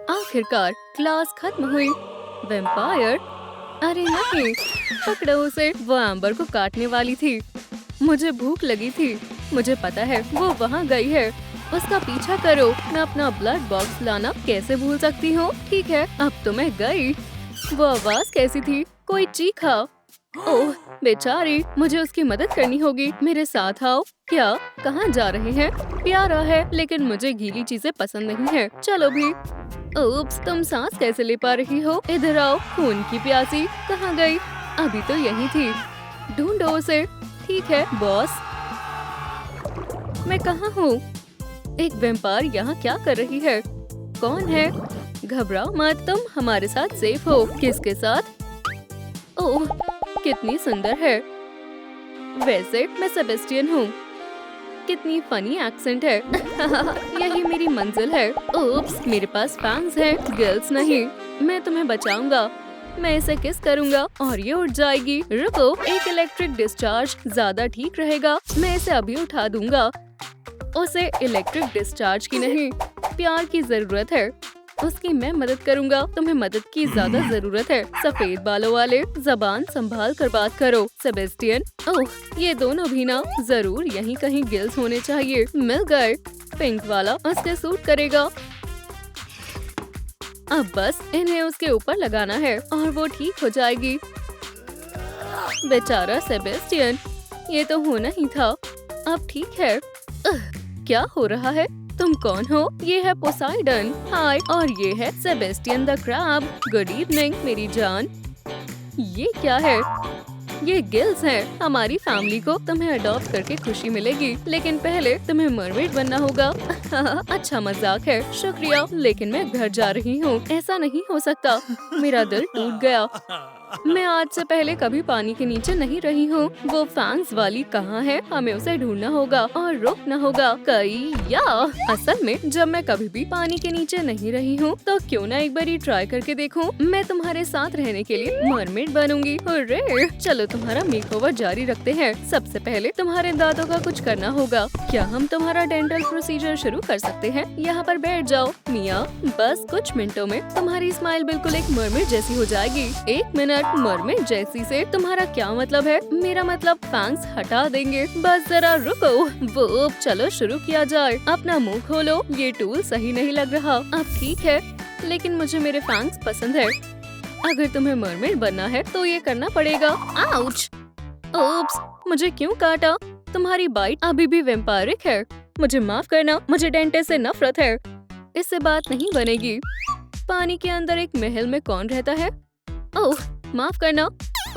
आखिरकार क्लास खत्म हुई। वैम्पायर? अरे नहीं, पकड़ो उसे। वो एम्बर को काटने वाली थी। मुझे भूख लगी थी। मुझे पता है वो वहाँ गई है। उसका पीछा करो। मैं अपना ब्लड बॉक्स लाना कैसे भूल सकती हूँ। ठीक है, अब तो मैं गई। वो आवाज कैसी थी? कोई चीखा। ओह बेचारी, मुझे उसकी मदद करनी होगी। मेरे साथ आओ। क्या? कहाँ जा रहे हैं? प्यारा है, लेकिन मुझे गीली चीजें पसंद नहीं है। चलो भी। ओप्स, तुम सांस कैसे ले पा रही हो? इधर आओ। खून की प्यासी कहाँ गई? अभी तो यही थी। ढूंढो उसे। ठीक है बॉस। मैं कहाँ हूँ? एक वैम्पायर यहाँ क्या कर रही है? कौन है? घबराओ मत, तुम हमारे साथ सेफ हो। किसके साथ? ओह, कितनी सुंदर है। वैसे मैं सेबेस्टियन हूँ। कितनी फनी एक्सेंट है। यही मेरी मंजिल है। ओप्स, मेरे पास फैंग्स हैं, गिल्स नहीं। मैं तुम्हें बचाऊंगा। मैं इसे किस करूंगा और ये उठ जाएगी। रुको, एक इलेक्ट्रिक डिस्चार्ज ज्यादा ठीक रहेगा। मैं इसे अभी उठा दूंगा। उसे इलेक्ट्रिक डिस्चार्ज की नहीं, प्यार की जरूरत है। उसकी मैं मदद करूंगा। तुम्हें मदद की ज्यादा जरूरत है। सफेद बालों वाले, जबान संभाल कर बात करो। सेबेस्टियन? ओह, ये दोनों भी ना। जरूर यहीं कहीं गिल्स होने चाहिए। मिल गए। पिंक वाला उसके सूट करेगा। अब बस इन्हें उसके ऊपर लगाना है और वो ठीक हो जाएगी। बेचारा सेबेस्टियन, ये तो होना ही था। अब ठीक है। क्या हो रहा है? तुम कौन हो? ये है पोसाइडन। हाय, और ये है Sebastian the crab. Good evening मेरी जान। ये क्या है? ये गिल्स हैं। हमारी फैमिली को तुम्हें अडॉप्ट करके खुशी मिलेगी, लेकिन पहले तुम्हें मरमेड बनना होगा। अच्छा मजाक है, शुक्रिया, लेकिन मैं घर जा रही हूँ। ऐसा नहीं हो सकता। मेरा दिल टूट गया। मैं आज से पहले कभी पानी के नीचे नहीं रही हूँ। वो फैंग्स वाली कहाँ है? हमें उसे ढूंढना होगा और रोकना होगा। कई या असल में जब मैं कभी भी पानी के नीचे नहीं रही हूँ तो क्यों ना एक बारी ट्राई करके देखूं। मैं तुम्हारे साथ रहने के लिए मरमेड बनूंगी। हुर्रे! चलो तुम्हारा मेकओवर जारी रखते हैं। सबसे पहले तुम्हारे दांतों का कुछ करना होगा। क्या हम तुम्हारा डेंटल प्रोसीजर शुरू कर सकते हैं? यहाँ पर बैठ जाओ मिया। बस कुछ मिनटों में तुम्हारी स्माइल बिल्कुल एक मरमेड जैसी हो जाएगी। एक मिनट, मरमेड जैसी से तुम्हारा क्या मतलब है? मेरा मतलब फैंग्स हटा देंगे। बस जरा रुको। वो चलो शुरू किया जाए। अपना मुंह खोलो। ये टूल सही नहीं लग रहा। अब ठीक है, लेकिन मुझे मेरे फैंग्स पसंद है। अगर तुम्हें मरमेड बनना है तो ये करना पड़ेगा। आउच! ओप्स, मुझे क्यों काटा? तुम्हारी बाइट अभी भी वैम्पायरिक है। मुझे माफ करना, मुझे डेंटिस्ट से नफरत है। इससे बात नहीं बनेगी। पानी के अंदर एक महल में कौन रहता है? ओह, माफ करना।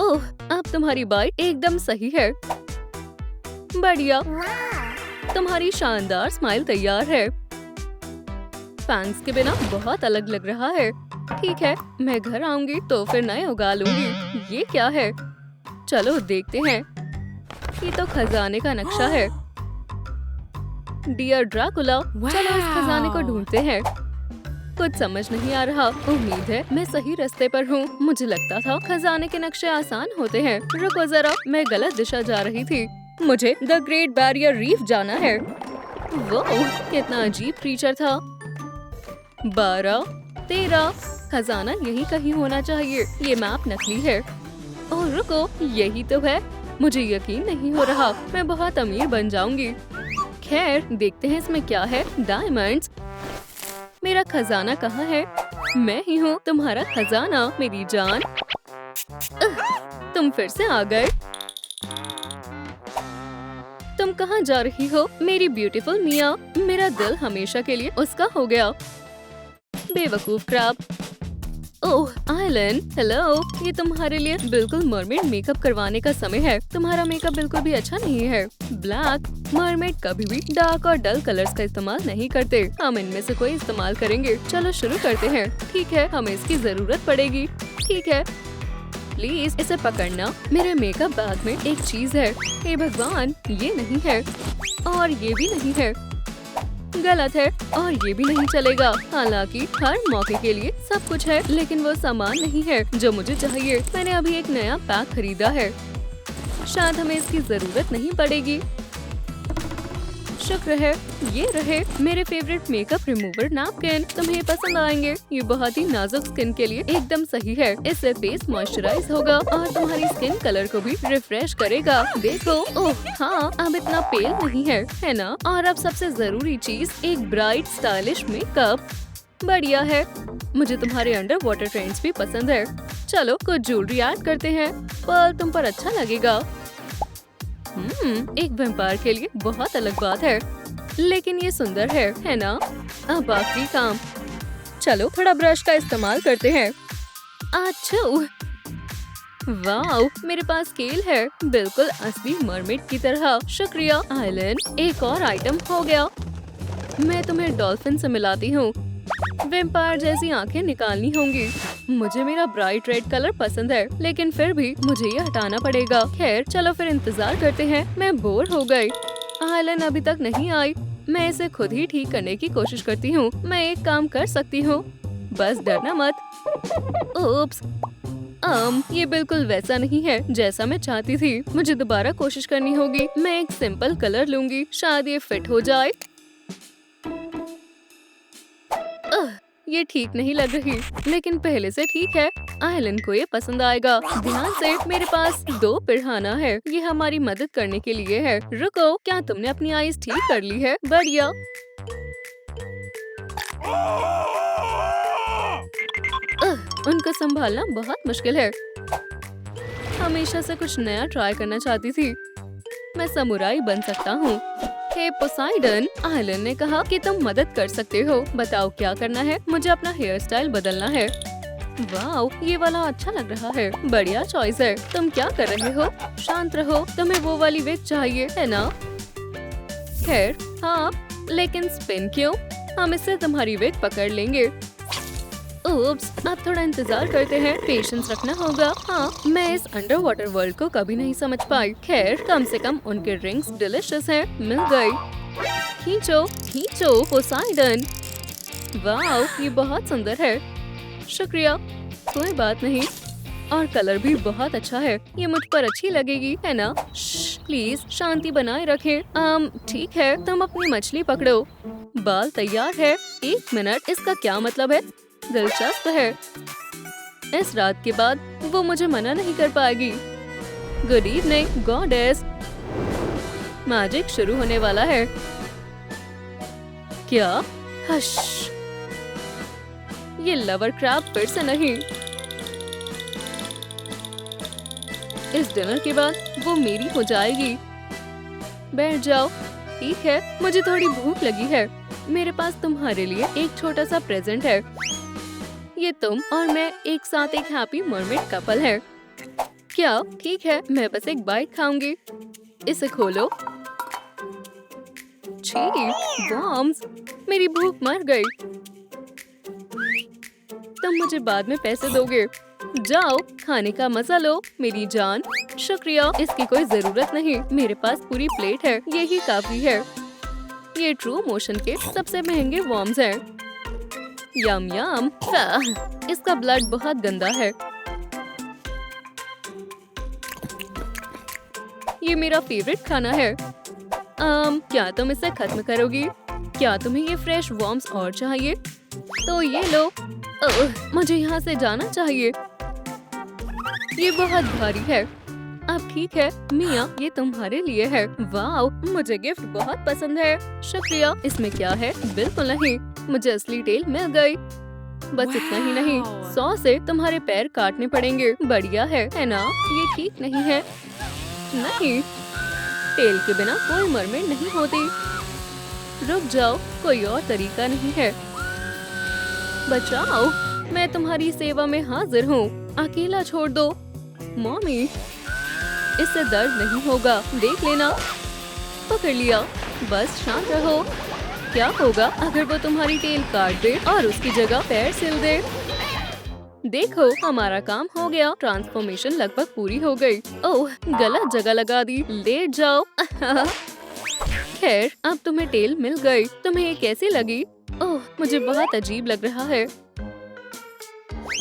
ओह, अब तुम्हारी बाइट एकदम सही है। बढ़िया, तुम्हारी शानदार स्माइल तैयार है। फैंग्स के बिना बहुत अलग लग रहा है। ठीक है, मैं घर आऊंगी तो फिर नए उगा लूंगी। ये क्या है? चलो देखते हैं। ये तो खजाने का नक्शा है। डियर ड्रैकुला, चलो इस खजाने को ढूंढते हैं। कुछ समझ नहीं आ रहा। उम्मीद है मैं सही रास्ते पर हूँ। मुझे लगता था खजाने के नक्शे आसान होते हैं। रुको जरा, मैं गलत दिशा जा रही थी। मुझे द ग्रेट बैरियर रीफ जाना है। वो कितना अजीब क्रीचर था। 12, 13, खजाना यही कहीं होना चाहिए। ये मैप नकली है। ओह रुको, यही तो है। मुझे यकीन नहीं हो रहा। मैं बहुत अमीर बन जाऊंगी। खैर, देखते हैं इसमें क्या है। डायमंड्स। मेरा खजाना कहाँ है? मैं ही हूँ तुम्हारा खजाना मेरी जान। तुम फिर से आ गए। तुम कहाँ जा रही हो मेरी ब्यूटीफुल मिया? मेरा दिल हमेशा के लिए उसका हो गया। बेवकूफ क्रैब। ओह आयलन, हेलो। ये तुम्हारे लिए बिल्कुल मरमेड मेकअप करवाने का समय है। तुम्हारा मेकअप बिल्कुल भी अच्छा नहीं है। ब्लैक। मरमेड कभी भी डार्क और डल कलर्स का इस्तेमाल नहीं करते। हम इनमें से कोई इस्तेमाल करेंगे। चलो शुरू करते हैं। ठीक है, हमें इसकी जरूरत पड़ेगी। ठीक है, प्लीज इसे पकड़ना। मेरे मेकअप बैग में एक चीज है। हे भगवान, ये नहीं है और ये भी नहीं है। गलत है और ये भी नहीं चलेगा। हालांकि हर मौके के लिए सब कुछ है, लेकिन वो सामान नहीं है जो मुझे चाहिए। मैंने अभी एक नया पैक खरीदा है। शायद हमें इसकी जरूरत नहीं पड़ेगी। शुक्र है ये रहे मेरे फेवरेट मेकअप रिमूवर नैपकिन। तुम्हें पसंद आएंगे। ये बहुत ही नाजुक स्किन के लिए एकदम सही है। इससे फेस मॉइस्चराइज होगा और तुम्हारी स्किन कलर को भी रिफ्रेश करेगा। देखो, ओह हाँ, अब इतना पेल नहीं है ना? और अब सबसे जरूरी चीज, एक ब्राइट स्टाइलिश मेकअप। बढ़िया है। मुझे तुम्हारे अंडर वाटर ट्रेंड्स भी पसंद है। चलो कुछ ज्वेलरी ऐड करते हैं, पर तुम पर अच्छा लगेगा। एक वैम्पायर के लिए बहुत अलग बात है, लेकिन ये सुंदर है ना? अब आखिरी काम, चलो थोड़ा ब्रश का इस्तेमाल करते हैं। अच्छा, वाओ, मेरे पास स्केल है, बिल्कुल असली मरमेड की तरह। शुक्रिया आइलैंड, एक और आइटम हो गया। मैं तुम्हें डॉल्फिन से मिलाती हूँ। वैम्पायर जैसी आंखें निकालनी होंगी। मुझे मेरा ब्राइट रेड कलर पसंद है, लेकिन फिर भी मुझे ये हटाना पड़ेगा। खैर चलो फिर इंतजार करते हैं। मैं बोर हो गई। आइलैंड अभी तक नहीं आई। मैं इसे खुद ही ठीक करने की कोशिश करती हूँ। मैं एक काम कर सकती हूँ, बस डरना मत। ओप्स, ये बिल्कुल वैसा नहीं है जैसा मैं चाहती थी। मुझे दोबारा कोशिश करनी होगी। मैं एक सिंपल कलर लूंगी, शायद ये फिट हो जाए। ये ठीक नहीं लग रही, लेकिन पहले से ठीक है। आइलैंड को ये पसंद आएगा। ध्यान से, मेरे पास 2 पिढ़ाना है। ये हमारी मदद करने के लिए है। रुको, क्या तुमने अपनी आईज ठीक कर ली है? बढ़िया। उनको संभालना बहुत मुश्किल है। हमेशा से कुछ नया ट्राई करना चाहती थी। मैं समुराई बन सकता हूँ। हे पोसाइडन, आइलैंड ने कहा कि तुम मदद कर सकते हो। बताओ क्या करना है? मुझे अपना हेयर स्टाइल बदलना है। वाओ, ये वाला अच्छा लग रहा है। बढ़िया चॉइस है। तुम क्या कर रहे हो? शांत रहो। तुम्हें वो वाली विग चाहिए है ना? खैर हाँ, लेकिन स्पिन क्यों? हम इससे तुम्हारी विग पकड़ लेंगे। ओप्स, अब थोड़ा इंतजार करते हैं। पेशेंस रखना होगा। हाँ, मैं इस अंडर वाटर वर्ल्ड को कभी नहीं समझ पाई। खैर, कम से कम उनके ड्रिंक्स डिलिशियस हैं। मिल गई। खींचो खींचो पोसाइडन। वाओ, ये बहुत सुंदर है। शुक्रिया। कोई बात नहीं। और कलर भी बहुत अच्छा है। ये मुझ पर अच्छी लगेगी है ना? प्लीज शांति बनाए रखें। ठीक है, तुम अपनी मछली पकड़ो। बाल तैयार है। 1 मिनट, इसका क्या मतलब है? दिलचस्प है। इस रात के बाद वो मुझे मना नहीं कर पाएगी। Good evening goddess. मैजिक शुरू होने वाला है। क्या? हश, ये लवर क्रैब फिर से नहीं। इस डिनर के बाद वो मेरी हो जाएगी। बैठ जाओ। ठीक है, मुझे थोड़ी भूख लगी है। मेरे पास तुम्हारे लिए एक छोटा सा प्रेजेंट है। ये तुम और मैं एक साथ एक हैप्पी मरमेड कपल है। क्या? ठीक है, मैं बस एक बाइट खाऊंगी। इसे खोलो। छी, बॉम्ब्स, मेरी भूख मर गई। तुम मुझे बाद में पैसे दोगे। जाओ, खाने का मजा लो मेरी जान। शुक्रिया, इसकी कोई जरूरत नहीं। मेरे पास पूरी प्लेट है, यही काफी है। ये ट्रू मोशन के सबसे महंगे वॉर्म्स हैं। यम यम। इसका ब्लड बहुत गंदा है। ये मेरा फेवरेट खाना है। क्या तुम इसे खत्म करोगी? क्या तुम्हें ये फ्रेश वॉर्म्स और चाहिए? तो ये लो। मुझे यहाँ से जाना चाहिए। ये बहुत भारी है। अब ठीक है मिया, ये तुम्हारे लिए है। वाओ, मुझे गिफ्ट बहुत पसंद है। शुक्रिया। इसमें क्या है? बिल्कुल नहीं, मुझे असली टेल मिल गई। बस इतना ही नहीं, 100 से तुम्हारे पैर काटने पड़ेंगे। बढ़िया है ना? ये ठीक नहीं है। नहीं, टेल के बिना कोई मरमेड नहीं होती। रुक जाओ, कोई और तरीका नहीं है। बचाओ, मैं तुम्हारी सेवा में हाजिर हूँ। अकेला छोड़ दो। मॉमी, इससे दर्द नहीं होगा, देख लेना। पकड़ लिया। बस शांत रहो। क्या होगा अगर वो तुम्हारी टेल काट दे और उसकी जगह पैर सिल दे? देखो, हमारा काम हो गया। ट्रांसफॉर्मेशन लगभग पूरी हो गई। ओह, गलत जगह लगा दी। लेट जाओ। खैर, अब तुम्हें टेल मिल गई। तुम्हें ये कैसी लगी? ओह, मुझे बहुत अजीब लग रहा है।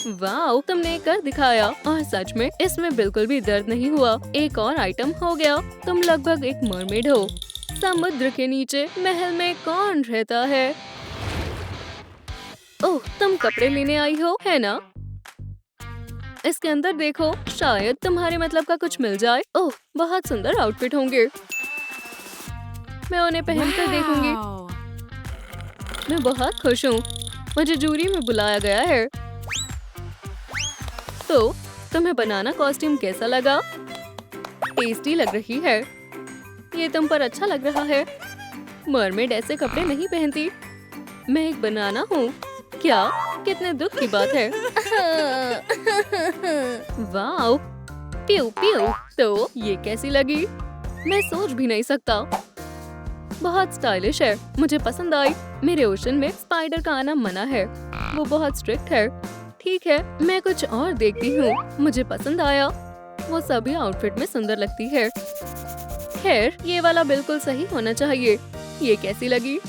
वाओ, तुमने कर दिखाया। और सच में इसमें बिल्कुल भी दर्द नहीं हुआ। एक और आइटम हो गया। तुम लगभग एक मरमेड हो। समुद्र के नीचे महल में कौन रहता है? ओह, तुम कपड़े लेने आई हो, है ना? इसके अंदर देखो, शायद तुम्हारे मतलब का कुछ मिल जाए। ओह, बहुत सुंदर आउटफिट होंगे। मैं उन्हें पहनकर देखूंगी। मैं बहुत खुश हूँ। मुझे जूरी में बुलाया गया है। तो तुम्हें बनाना कॉस्ट्यूम कैसा लगा? टेस्टी लग रही है। ये तुम पर अच्छा लग रहा है। मरमेड ऐसे कपड़े नहीं पहनती। मैं एक बनाना हूँ। क्या? कितने दुख की बात है। वाओ, प्यू प्यू। तो ये कैसी लगी? मैं सोच भी नहीं सकता। बहुत स्टाइलिश है। मुझे पसंद आई। मेरे ओशन में स्पाइडर का आना मना है। वो बहुत स्ट्रिक्ट है। ठीक है, मैं कुछ और देखती हूँ। मुझे पसंद आया। वो सभी आउटफिट में सुंदर लगती है। खैर, ये वाला बिल्कुल सही होना चाहिए। ये कैसी लगी?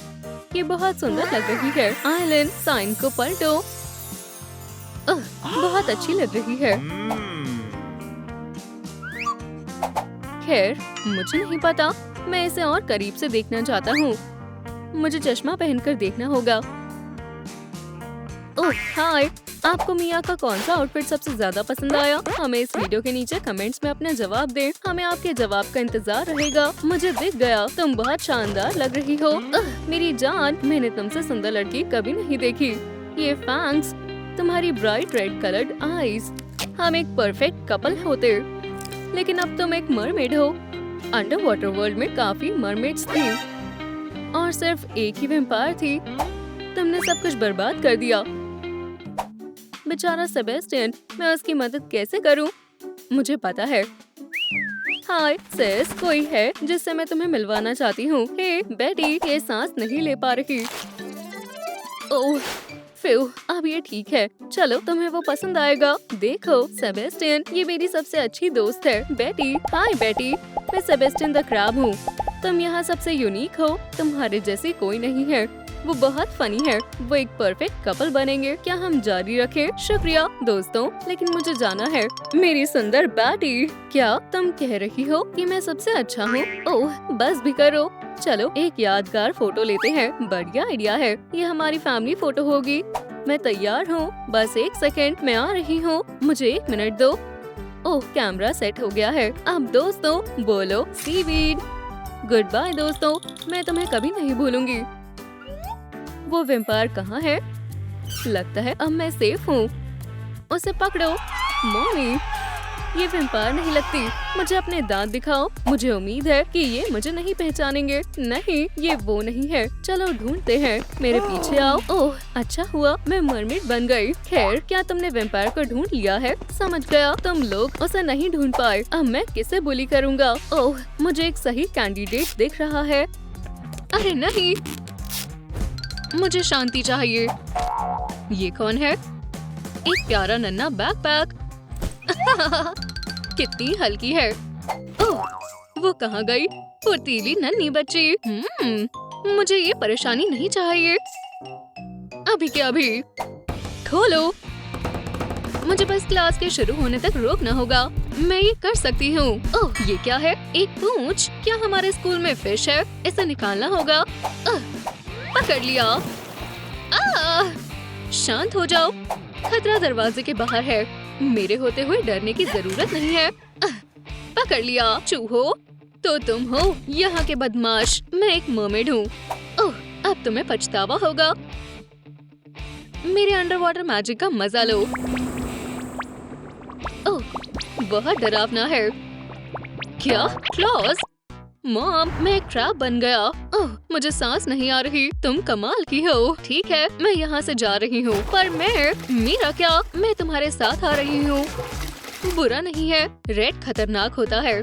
ये बहुत सुंदर लग रही है। आइलैंड साइन को पलटो। बहुत अच्छी लग रही है। खैर, मुझे नहीं पता। मैं इसे और करीब से देखना चाहता हूँ। मुझे चश्मा पहनकर देखना होगा। ओह हाय, आपको मिया का कौन सा आउटफिट सबसे ज्यादा पसंद आया? हमें इस वीडियो के नीचे कमेंट्स में अपना जवाब दें। हमें आपके जवाब का इंतजार रहेगा। मुझे दिख गया, तुम बहुत शानदार लग रही हो। मेरी जान, मैंने तुमसे सुंदर लड़की कभी नहीं देखी। ये फैंग्स, तुम्हारी ब्राइट रेड कलर्ड आईज। हम एक परफेक्ट कपल होते, लेकिन अब तुम एक मरमेड हो। अंडर वाटर वर्ल्ड में काफी मरमेड्स थी और सिर्फ एक ही वैम्पायर थी। तुमने सब कुछ बर्बाद कर दिया। बेचारा सेबेस्टियन, मैं उसकी मदद कैसे करूं? मुझे पता है। हाय सेस, कोई है जिससे मैं तुम्हें मिलवाना चाहती हूँ। हे बेटी, ये सांस नहीं ले पा रही। ओह फिर अब ये ठीक है। चलो, तुम्हें वो पसंद आएगा। देखो सेबेस्टियन, ये मेरी सबसे अच्छी दोस्त है बेटी। हाय बेटी, मैं सेबेस्टियन द क्रैब हूँ। तुम यहाँ सबसे यूनिक हो। तुम्हारे जैसी कोई नहीं है। वो बहुत फनी है। वो एक परफेक्ट कपल बनेंगे। क्या हम जारी रखें? शुक्रिया दोस्तों, लेकिन मुझे जाना है। मेरी सुंदर बेटी, क्या तुम कह रही हो कि मैं सबसे अच्छा हूँ? ओह बस भी करो। चलो एक यादगार फोटो लेते हैं। बढ़िया आइडिया है। ये हमारी फैमिली फोटो होगी। मैं तैयार हूँ। बस एक सेकेंड, मैं आ रही हूँ। मुझे 1 मिनट दो। ओह, कैमरा सेट हो गया है। अब दोस्तों बोलो सीवीड। गुड बाय दोस्तों, मैं तुम्हें कभी नहीं भूलूंगी। वो वैम्पायर कहाँ है? लगता है अब मैं सेफ हूँ। उसे पकड़ो। मम्मी, ये वैम्पायर नहीं लगती। मुझे अपने दांत दिखाओ। मुझे उम्मीद है कि ये मुझे नहीं पहचानेंगे। नहीं, ये वो नहीं है। चलो ढूंढते हैं। मेरे पीछे आओ। ओह अच्छा हुआ मैं मरमेड बन गई। खैर, क्या तुमने वैम्पायर को ढूंढ लिया है? समझ गया, तुम लोग उसे नहीं ढूंढ पाए। अब मैं किसे बुली करूँगा? ओह, मुझे एक सही कैंडिडेट दिख रहा है। अरे नहीं, मुझे शांति चाहिए। ये कौन है? एक प्यारा नन्हा बैकपैक। कितनी हल्की है। ओह, वो कहाँ गई? फुर्तीली नन्ही बच्ची। मुझे ये परेशानी नहीं चाहिए। अभी के अभी खोलो। मुझे बस क्लास के शुरू होने तक रोकना होगा। मैं ये कर सकती हूँ। ओह, ये क्या है? एक पूंछ। क्या हमारे स्कूल में फिश है? इसे निकालना होगा। पकड़ लिया। शांत हो जाओ। खतरा दरवाजे के बाहर है। मेरे होते हुए डरने की जरूरत नहीं है। पकड़ लिया। चूहो, तो तुम हो यहाँ के बदमाश। मैं एक मरमेड हूँ। ओह, अब तुम्हें पछतावा होगा। मेरे अंडर वाटर मैजिक का मजा लो। ओह, बहुत डरावना है। क्या? क्लॉज? मॉम, मैं एक ट्रैप बन गया। ओह, मुझे सांस नहीं आ रही। तुम कमाल की हो। ठीक है, मैं यहाँ से जा रही हूँ। पर मेरा क्या? मैं तुम्हारे साथ आ रही हूँ। बुरा नहीं है। रेड खतरनाक होता है।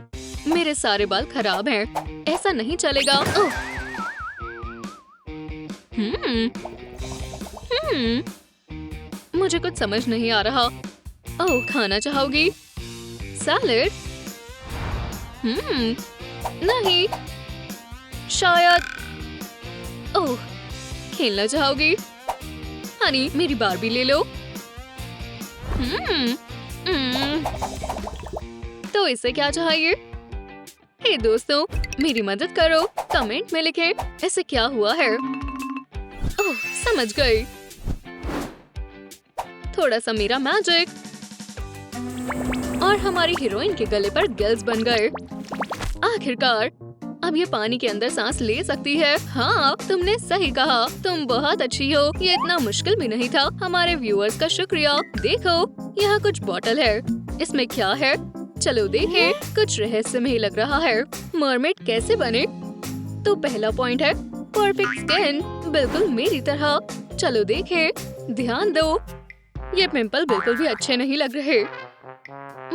मेरे सारे बाल खराब हैं। ऐसा नहीं चलेगा। ओह, मुझे कुछ समझ नहीं आ रहा। ओह, खाना चाहोगी? सैलेड? नहीं, शायद। ओह, खेलना चाहोगी? हनी, मेरी बारबी ले लो। तो इसे क्या चाहिए? हे दोस्तों, मेरी मदद करो, कमेंट में लिखें ऐसे क्या हुआ है। ओह, समझ गई। थोड़ा सा मेरा मैजिक और हमारी हीरोइन के गले पर गिल्स बन गए। आखिरकार अब ये पानी के अंदर सांस ले सकती है। हाँ, तुमने सही कहा, तुम बहुत अच्छी हो। ये इतना मुश्किल भी नहीं था। हमारे व्यूअर्स का शुक्रिया। देखो, यहाँ कुछ बॉटल है। इसमें क्या है? चलो देखें। कुछ रहस्यमय लग रहा है। मरमेड कैसे बने? तो पहला पॉइंट है परफेक्ट स्किन, बिल्कुल मेरी तरह। चलो देखें। ध्यान दो, ये पिंपल बिल्कुल भी अच्छे नहीं लग रहे।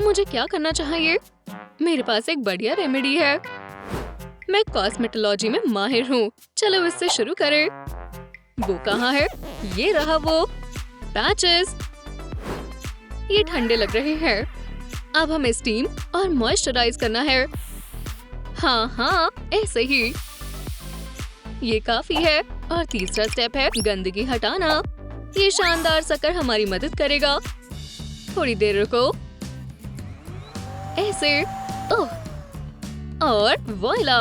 मुझे क्या करना चाहिए? मेरे पास एक बढ़िया रेमेडी है। मैं कॉस्मेटोलॉजी में माहिर हूँ। चलो इससे शुरू करें। वो कहाँ है? ये रहा वो पैचेस। ये ठंडे लग रहे हैं। अब हमें स्टीम और मॉइस्चराइज करना है। हाँ, ऐसे ही। ये काफी है। और तीसरा स्टेप है गंदगी हटाना। ये शानदार शक्कर हमारी मदद करेगा। थोड़ी देर रुको। ऐसे। ओह, और वोइला,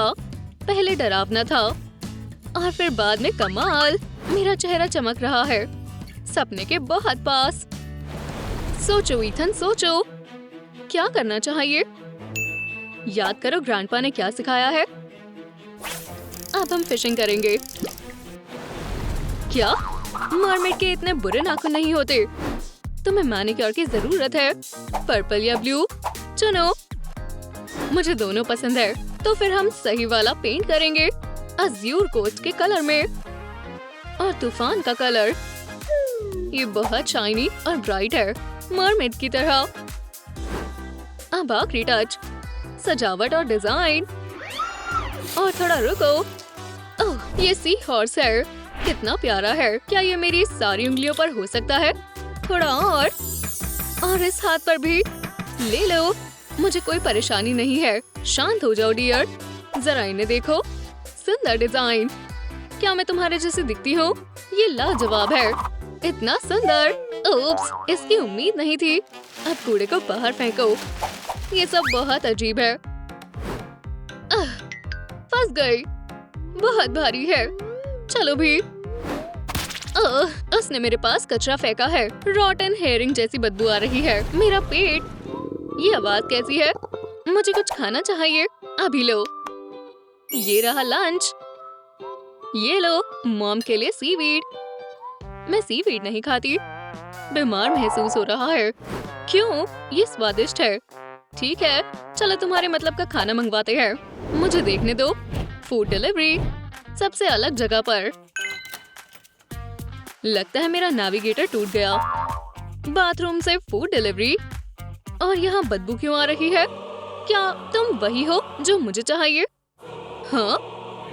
पहले डरावना था और फिर बाद में कमाल। मेरा चेहरा चमक रहा है, सपने के बहुत पास। सोचो ईथन, सोचो क्या करना चाहिए। याद करो ग्रैंडपा ने क्या सिखाया है। अब हम फिशिंग करेंगे। क्या मरमेड के इतने बुरे नाखून नहीं होते? तुम्हें मैनिक्योर की जरूरत है। पर्पल या ब्लू चुनो। मुझे दोनों पसंद है। तो फिर हम सही वाला पेंट करेंगे, अज़्यूर कोस्ट के कलर में। और तूफान का कलर, ये बहुत शाइनी और ब्राइट है, मरमेड की तरह। अब आखिरी टच, सजावट और डिजाइन। और थोड़ा रुको। ओह, ये सी हॉर्स है, कितना प्यारा है। क्या ये मेरी सारी उंगलियों पर हो सकता है? थोड़ा और इस हाथ पर भी। ले लो, मुझे कोई परेशानी नहीं है। शांत हो जाओ डियर। जरा इन्हें देखो, सुंदर डिजाइन। क्या मैं तुम्हारे जैसी दिखती हूँ? ये लाजवाब है, इतना सुंदर। ओप्स, इसकी उम्मीद नहीं थी। अब कूड़े को बाहर फेंको। ये सब बहुत अजीब है। फंस गई, बहुत भारी है। चलो भी। उसने मेरे पास कचरा फेंका है। रॉटन हेयरिंग जैसी बदबू आ रही है। मेरा पेट, ये आवाज कैसी है? मुझे कुछ खाना चाहिए। अभी लो। ये रहा लंच। ये लो मॉम के लिए सीवीड। मैं सीवीड नहीं खाती। बीमार महसूस हो रहा है। क्यों? ये स्वादिष्ट है। ठीक है, चलो तुम्हारे मतलब का खाना मंगवाते हैं। मुझे देखने दो। फूड डिलीवरी सबसे अलग जगह पर। लगता है मेरा नेविगेटर टूट गया। बाथरूम से फूड डिलीवरी। और यहाँ बदबू क्यों आ रही है? क्या तुम वही हो जो मुझे चाहिए? हाँ?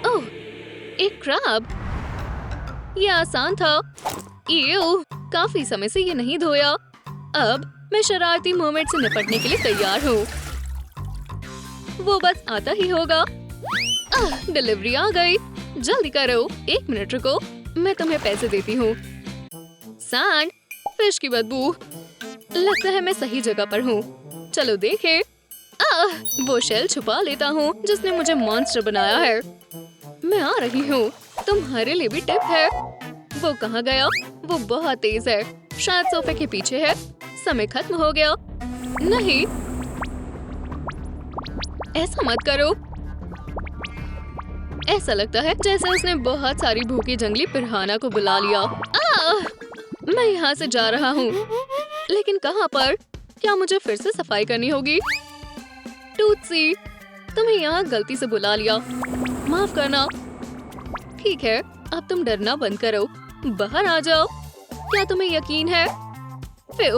ओह, एक क्रैब। ये आसान था। एव, काफी समय से ये नहीं धोया। अब मैं शरारती मोमेंट से निपटने के लिए तैयार हूँ। वो बस आता ही होगा। डिलीवरी आ गई। जल्दी करो, 1 मिनट रुको, मैं तुम्हें पैसे देती हूँ। सैंड, फिश की बदबू। लगता है मैं सही जगह पर हूँ। चलो देखें। वो शेल छुपा लेता हूँ जिसने मुझे मॉन्स्टर बनाया है। मैं आ रही हूँ, तुम्हारे लिए भी टिप है। वो कहाँ गया? वो बहुत तेज है, शायद सोफे के पीछे है। समय खत्म हो गया। नहीं, ऐसा मत करो। ऐसा लगता है जैसे उसने बहुत सारी भूखी जंगली पिरान्हा को बुला लिया। मैं यहाँ से जा रहा हूँ, लेकिन कहाँ पर? क्या मुझे फिर से सफाई करनी होगी? टूथसी, तुम्हें यहाँ गलती से बुला लिया, माफ करना। ठीक है, अब तुम डरना बंद करो, बाहर आ जाओ। क्या तुम्हें यकीन है? फिर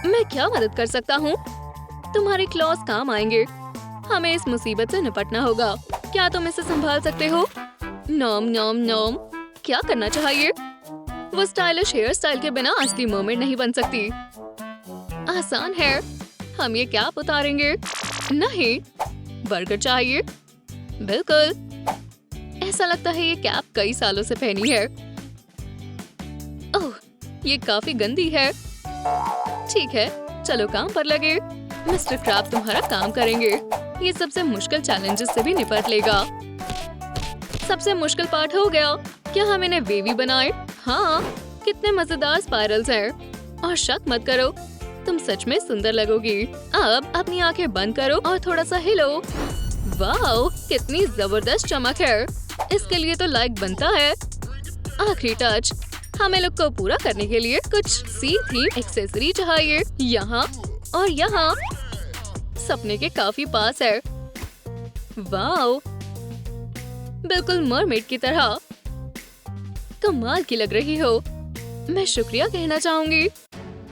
मैं क्या मदद कर सकता हूँ? तुम्हारे क्लॉज काम आएंगे। हमें इस मुसीबत से निपटना होगा। क्या तुम इसे संभाल सकते हो? नॉम नॉम नॉम। क्या करना चाहिए? वो स्टाइलिश हेयर स्टाइल के बिना असली मर्मेड नहीं बन सकती। आसान है, हम ये कैप उतारेंगे। नहीं, बर्गर चाहिए। बिल्कुल। ऐसा लगता है ये कैप कई सालों से पहनी है। ओह, ये काफी गंदी है। ठीक है, चलो काम पर लगे। मिस्टर क्रैब तुम्हारा काम करेंगे। ये सबसे मुश्किल चैलेंजेस से भी निपट लेगा। सबसे मुश्किल पार्ट हो गया। क्या हम इन्हें वेवी बनाए? हाँ, कितने मजेदार स्पाइरल्स हैं। और शक मत करो, तुम सच में सुंदर लगोगी। अब अपनी आंखें बंद करो और थोड़ा सा हिलो। वाओ, कितनी जबरदस्त चमक है। इसके लिए तो लाइक बनता है। आखिरी टच, हमें लुक को पूरा करने के लिए कुछ सी थीम एक्सेसरी चाहिए। यहाँ और यहाँ सपने के काफी पास है। वाओ, बिल्कुल मरमेड की तरह। कमाल की लग रही हो। मैं शुक्रिया कहना चाहूंगी।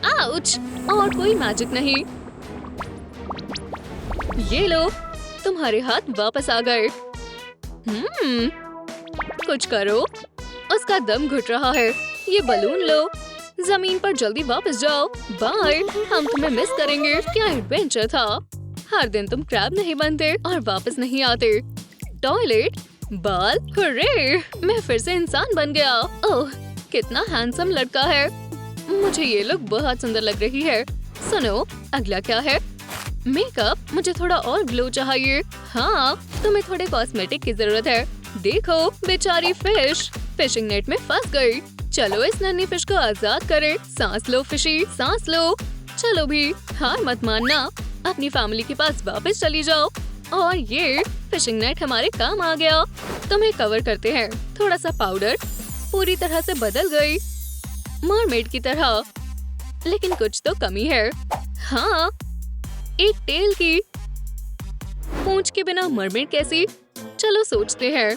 आउच! और कोई मैजिक नहीं। ये लो, तुम्हारे हाथ वापस आ गए। कुछ करो। उसका दम घुट रहा है। ये बलून लो। जमीन पर जल्दी वापस जाओ। बाय, हम तुम्हें मिस करेंगे। क्या एडवेंचर था। हर दिन तुम क्रैब नहीं बनते और वापस नहीं आते। टॉयलेट, बाल, हुर्रे! मैं फिर से इंसान बन गया। ओह, कितना हैंडसम लड़का है। मुझे ये लुक बहुत सुंदर लग रही है। सुनो, अगला क्या है? मेकअप। मुझे थोड़ा और ग्लो चाहिए। हाँ, तुम्हें थोड़े कॉस्मेटिक की जरूरत है। देखो, बेचारी फिश फिशिंग नेट में फंस गई। चलो इस नन्ही फिश को आजाद करें। सांस लो फिशी, सांस लो। चलो भी, हार मत मानना। अपनी फैमिली के पास वापस चली जाओ। और ये फिशिंग नेट हमारे काम आ गया। तुम्हें कवर करते हैं। थोड़ा सा पाउडर। पूरी तरह से बदल गई, मरमेड की तरह। लेकिन कुछ तो कमी है। हाँ, एक टेल की। पूंछ के बिना मरमेड कैसी? चलो सोचते हैं।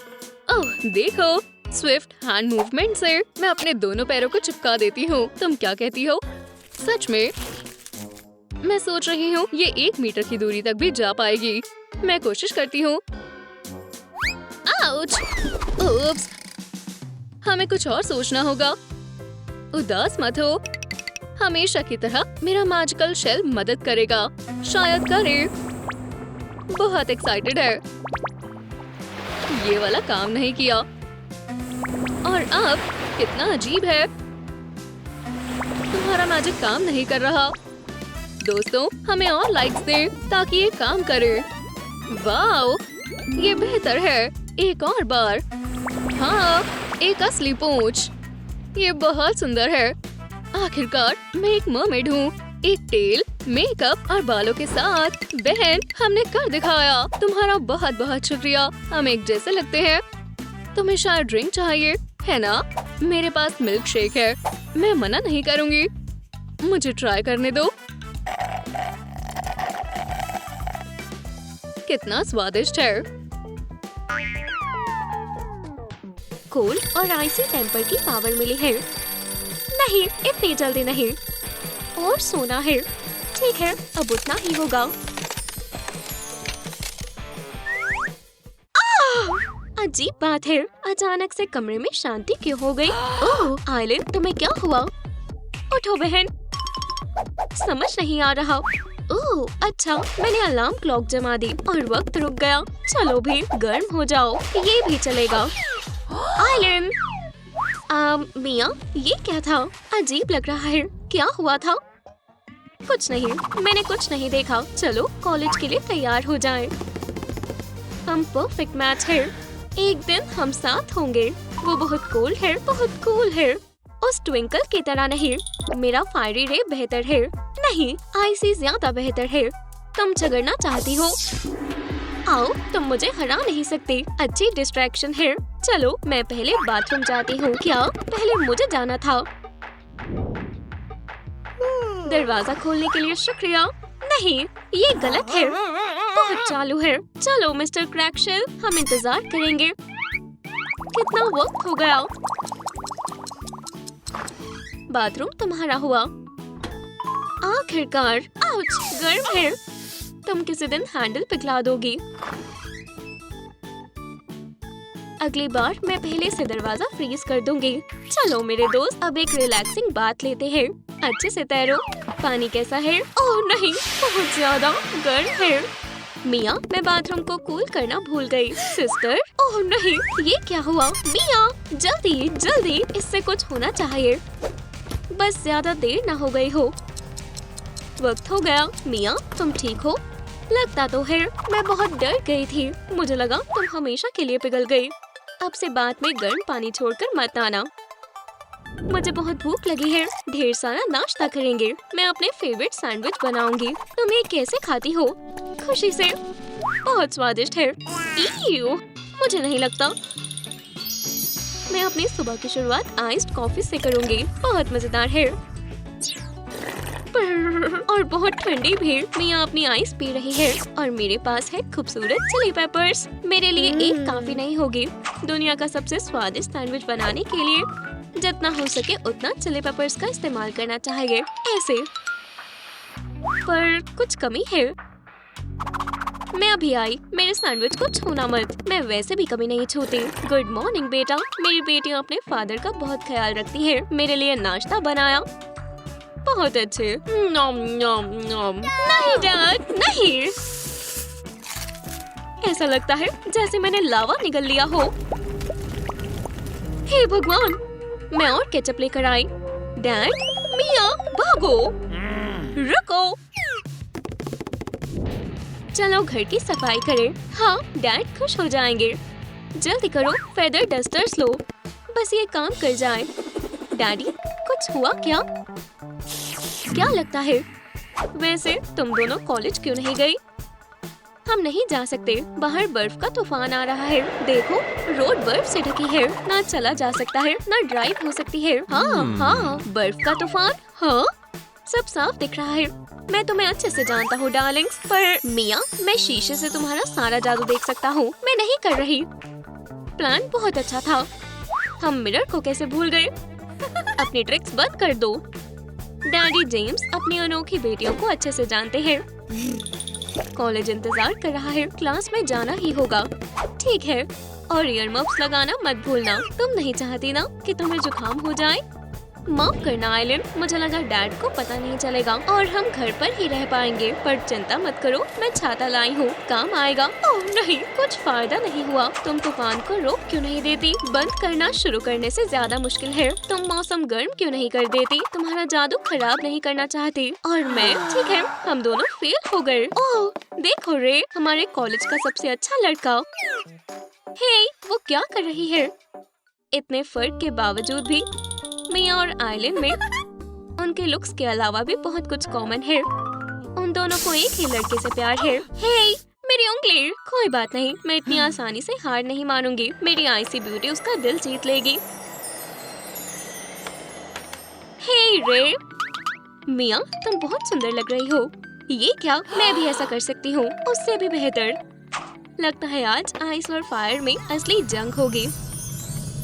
ओह, देखो, स्विफ्ट हैंड मूवमेंट से मैं अपने दोनों पैरों को चिपका देती हूँ। तुम क्या कहती हो? सच में? मैं सोच रही हूँ ये 1 मीटर की दूरी तक भी जा पाएगी। मैं कोशिश करती हूँ। आउच! उप्स! हमें कुछ और सोचना होगा। उदास मत हो। हमेशा की तरह मेरा मैजिकल शेल मदद करेगा। शायद करे। बहुत एक्साइटेड है। ये वाला काम नहीं किया। और अब कितना अजीब है। तुम्हारा मैजिक काम नहीं कर रहा। दोस्तों, हमें और लाइक्स दे ताकि ये काम करे। वाओ, ये बेहतर है। एक और बार। हाँ, एक असली पूंछ। ये बहुत सुंदर है। आखिरकार मैं एक मरमेड हूँ। एक टेल, मेकअप और बालों के साथ। बहन, हमने कर दिखाया। तुम्हारा बहुत बहुत शुक्रिया। हम एक जैसे लगते हैं। तुम्हें शायद ड्रिंक चाहिए, है ना? मेरे पास मिल्क शेक है। मैं मना नहीं करूँगी। मुझे ट्राई करने दो। कितना स्वादिष्ट है। कोल्ड और आइसी टेम्पर की पावर मिली है। नहीं, इतनी जल्दी नहीं। और सोना है। ठीक है, अब उतना ही होगा। अजीब बात है, अचानक से कमरे में शांति क्यों हो गई? ओह आइलिन, तुम्हें क्या हुआ? उठो बहन। समझ नहीं आ रहा। ओह अच्छा, मैंने अलार्म क्लॉक जमा दी और वक्त रुक गया। चलो भी, गर्म हो जाओ। ये भी चलेगा। आइलिन! मिया, ये क्या था? अजीब लग रहा है। क्या हुआ था? कुछ नहीं, मैंने कुछ नहीं देखा। चलो कॉलेज के लिए तैयार हो जाएं। हम परफेक्ट मैच है। एक दिन हम साथ होंगे। वो बहुत कूल है, बहुत कूल है। उस ट्विंकल की तरह नहीं। मेरा फायरी रे बेहतर है। नहीं, आईसी ज्यादा बेहतर है। तुम झगड़ना चाहती हो? आओ, तुम मुझे हरा नहीं सकती। अच्छी डिस्ट्रैक्शन है। चलो, मैं पहले बाथरूम जाती हूँ। क्या? पहले मुझे जाना था। दरवाजा खोलने के लिए शुक्रिया। नहीं, ये गलत है। बहुत चालू है। चलो मिस्टर क्रैकशेल, हम इंतजार करेंगे। कितना वक्त हो गया। बाथरूम तुम्हारा हुआ। आखिरकार। आउच, गर्म है। तुम किसी दिन हैंडल पिघला दोगी। अगली बार मैं पहले से दरवाजा फ्रीज कर दूंगी। चलो मेरे दोस्त, अब एक रिलैक्सिंग बात लेते हैं। अच्छे से तैरो। पानी कैसा है? ओह नहीं, बहुत ज्यादा गर्म है। मिया, मैं बाथरूम को कूल करना भूल गई। सिस्टर, ओह नहीं, ये क्या हुआ? मिया, जल्दी जल्दी, इससे कुछ होना चाहिए। बस ज्यादा देर ना हो गई हो। वक्त हो गया। मिया, तुम ठीक हो? लगता तो है मैं बहुत डर गई थी। मुझे लगा तुम हमेशा के लिए पिघल गई। अब से बाद में गर्म पानी छोड़कर मत आना। मुझे बहुत भूख लगी है। ढेर सारा नाश्ता करेंगे। मैं अपने फेवरेट सैंडविच बनाऊंगी। तुम ये कैसे खाती हो? खुशी से। बहुत स्वादिष्ट है। ईयू, मुझे नहीं लगता। मैं अपनी सुबह की शुरुआत आइस्ड कॉफी से करूंगी। बहुत मजेदार है और बहुत ठंडी भी। मिया अपनी आइस पी रही है और मेरे पास है खूबसूरत चिली पेपर्स। मेरे लिए एक काफी नहीं होगी। दुनिया का सबसे स्वादिष्ट सैंडविच बनाने के लिए जितना हो सके उतना चिली पेपर्स का इस्तेमाल करना चाहिए। ऐसे पर कुछ कमी है। मैं अभी आई। मेरे सैंडविच को छूना मत। मैं वैसे भी कभी नहीं छूती। गुड मॉर्निंग बेटा। मेरी बेटियां अपने फादर का बहुत ख्याल रखती है। मेरे लिए नाश्ता बनाया। बहुत अच्छे। नॉम नॉम नॉम। नहीं डैड, नहीं। ऐसा लगता है जैसे मैंने लावा निगल लिया हो। हे भगवान, मैं और केचप लेकर आई। डैड, मिया, भागो। रुको। चलो घर की सफाई करें। हाँ, डैड खुश हो जाएंगे। जल्दी करो, फेदर डस्टर्स लो। बस ये काम कर जाए। डैडी, कुछ हुआ क्या? क्या लगता है? वैसे तुम दोनों कॉलेज क्यों नहीं गई? हम नहीं जा सकते। बाहर बर्फ का तूफान आ रहा है। देखो, रोड बर्फ से ढकी है। ना चला जा सकता है, ना ड्राइव हो सकती है। हाँ, बर्फ का तूफान। हाँ, सब साफ दिख रहा है। मैं तुम्हें अच्छे से जानता हूँ डार्लिंग्स। पर मिया, मैं शीशे से तुम्हारा सारा जादू देख सकता हूँ। मैं नहीं कर रही। प्लान बहुत अच्छा था। हम मिरर को कैसे भूल गए? अपनी ट्रिक्स बंद कर दो। डैडी जेम्स अपनी अनोखी बेटियों को अच्छे से जानते हैं। कॉलेज इंतजार कर रहा है। क्लास में जाना ही होगा। ठीक है, और ईयर मफ्स लगाना मत भूलना। तुम नहीं चाहती ना कि तुम्हें जुकाम हो जाए? माफ करना आइलैंड, मुझे लगा डैड को पता नहीं चलेगा और हम घर पर ही रह पाएंगे। पर चिंता मत करो, मैं छाता लाई हूँ, काम आएगा। ओह नहीं, कुछ फायदा नहीं हुआ। तुम तूफान को रोक क्यों नहीं देती? बंद करना शुरू करने से ज्यादा मुश्किल है। तुम मौसम गर्म क्यों नहीं कर देती? तुम्हारा जादू खराब नहीं करना चाहती। और मैं, ठीक है, हम दोनों फेल हो गए। ओह देखो रे, हमारे कॉलेज का सबसे अच्छा लड़का। हे, वो क्या कर रही है? इतने फर्क के बावजूद भी मिया और आइलैंड में उनके लुक्स के अलावा भी बहुत कुछ कॉमन है। उन दोनों को एक ही लड़के से प्यार है। हे, मेरी उंगली। कोई बात नहीं, मैं इतनी आसानी से हार नहीं मानूंगी। मेरी आईसी ब्यूटी उसका दिल जीत लेगी। हे रे, मिया, तुम बहुत सुंदर लग रही हो। ये क्या? मैं भी ऐसा कर सकती हूँ, उससे भी बेहतर। लगता है आज आइस और फायर में असली जंग होगी।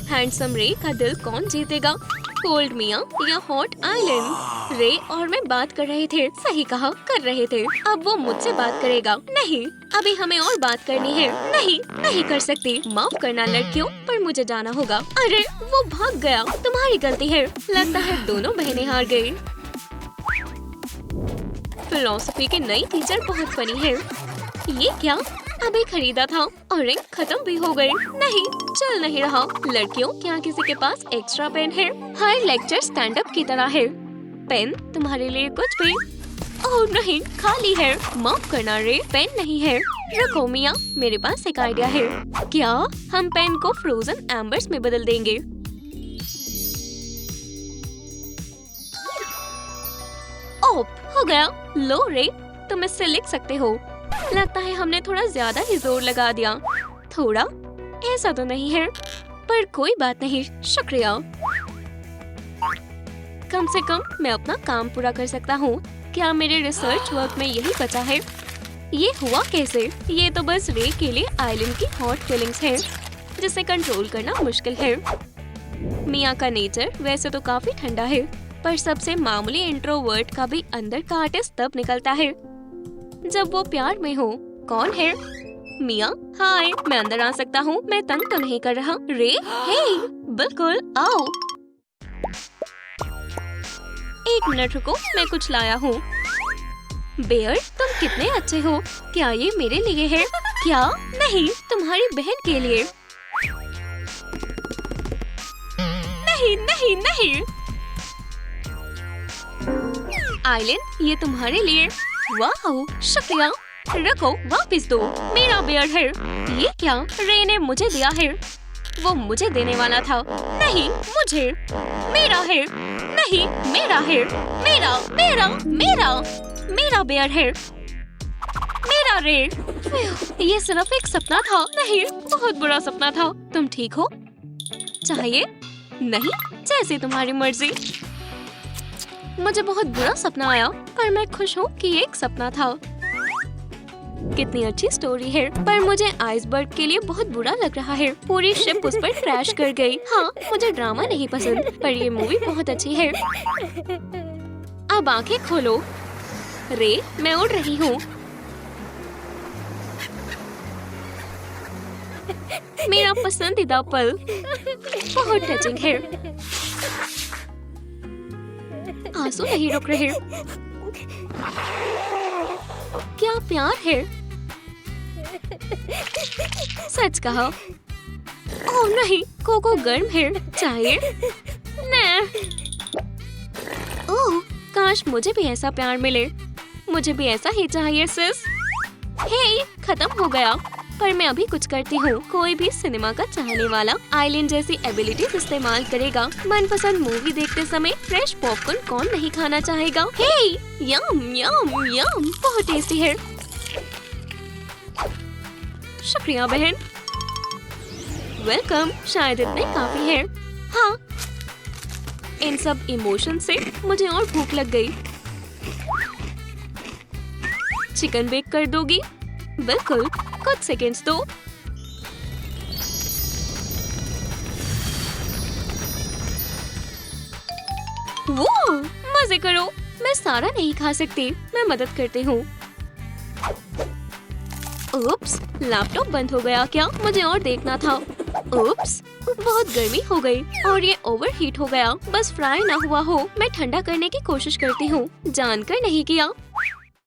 हैंडसम रे का दिल कौन जीतेगा? कोल्ड मिया या हॉट आइलैंड? रे और मैं बात कर रहे थे। सही कहा, कर रहे थे। अब वो मुझसे बात करेगा। नहीं, अभी हमें और बात करनी है। नहीं, नहीं कर सकती। माफ करना लड़कियों, पर मुझे जाना होगा। अरे वो भाग गया। तुम्हारी गलती है। लगता है दोनों बहनें हार गई। फिलोसफी की नई टीचर बहुत फनी है। ये क्या? अभी खरीदा था और इंक खत्म भी हो गई। नहीं, चल नहीं रहा। लड़कियों, क्या किसी के पास एक्स्ट्रा पेन है? हर लेक्चर स्टैंड अप की तरह है। पेन तुम्हारे लिए कुछ भी? ओह नहीं, खाली है। माफ करना रे, पेन नहीं है। रखो मिया, मेरे पास एक आइडिया है। क्या? हम पेन को फ्रोजन एम्बर्स में बदल देंगे। ओह, हो गया। लो रे, तुम इससे लिख सकते हो। लगता है हमने थोड़ा ज्यादा ही जोर लगा दिया। थोड़ा? ऐसा तो नहीं है, पर कोई बात नहीं, शुक्रिया। कम से कम मैं अपना काम पूरा कर सकता हूँ। क्या मेरे रिसर्च वर्क में यही बचा है? ये हुआ कैसे? ये तो बस रे के लिए आइलैंड की हॉट फीलिंग्स हैं, जिसे कंट्रोल करना मुश्किल है। मिया का नेचर वैसे तो काफी ठंडा है, पर सबसे मामूली इंट्रोवर्ट का भी अंदर का आर्टिस्ट तब निकलता है जब वो प्यार में हो। कौन है? मिया, हाय, मैं अंदर आ सकता हूँ? मैं तंग तो नहीं कर रहा? रे, हे, बिल्कुल, आओ। एक मिनट रुको, मैं कुछ लाया हूँ। बेयर, तुम कितने अच्छे हो। क्या ये मेरे लिए है? क्या? नहीं, तुम्हारी बहन के लिए। नहीं नहीं नहीं। आइलैंड, ये तुम्हारे लिए। वाह, शुक्रिया। रखो, वापस दो। मेरा बियर हेयर। ये क्या? रे ने मुझे दिया हेयर। वो मुझे देने वाला था। नहीं, मुझे। मेरा हेयर। नहीं, मेरा हेयर। मेरा मेरा मेरा मेरा बियर हेयर। मेरा रेड। ये सिर्फ एक सपना था। नहीं, बहुत बुरा सपना था। तुम ठीक हो? चाहिए? नहीं, जैसे तुम्हारी मर्जी। मुझे बहुत बुरा सपना आया, पर मैं खुश हूँ कि ये एक सपना था। कितनी अच्छी स्टोरी है, पर मुझे आइसबर्ग के लिए बहुत बुरा लग रहा है। पूरी शिप उस पर क्रैश कर गई। हाँ, मुझे ड्रामा नहीं पसंद, पर ये मूवी बहुत अच्छी है। अब आंखें खोलो। रे, मैं उड़ रही हूँ। मेरा पसंदीदा पल। बहुत टचिंग है। आंसू नहीं रुक रहे। क्या प्यार है। सच कहा। ओह नहीं, कोको गर्म है। चाहिए? नहीं। ओह, काश मुझे भी ऐसा प्यार मिले। मुझे भी ऐसा ही चाहिए सिस। हे, खत्म हो गया। पर मैं अभी कुछ करती हूँ। कोई भी सिनेमा का चाहने वाला आइलैंड जैसी एबिलिटीज इस्तेमाल करेगा। मनपसंद मूवी देखते समय फ्रेश पॉपकॉर्न कौन नहीं खाना चाहेगा? हे, यम यम यम, बहुत टेस्टी है। शुक्रिया बहन। वेलकम। शायद इतने काफी है। हाँ, इन सब इमोशन से मुझे और भूख लग गई। चिकन बेक कर दोगी? बिल्कुल, कुछ सेकंड्स दो। वो मजे करो। मैं सारा नहीं खा सकती, मैं मदद करती हूँ। उप्स, लैपटॉप बंद हो गया क्या? मुझे और देखना था। उप्स, बहुत गर्मी हो गई और ये ओवरहीट हो गया। बस फ्राई ना हुआ हो। मैं ठंडा करने की कोशिश करती हूँ। जानकर नहीं किया।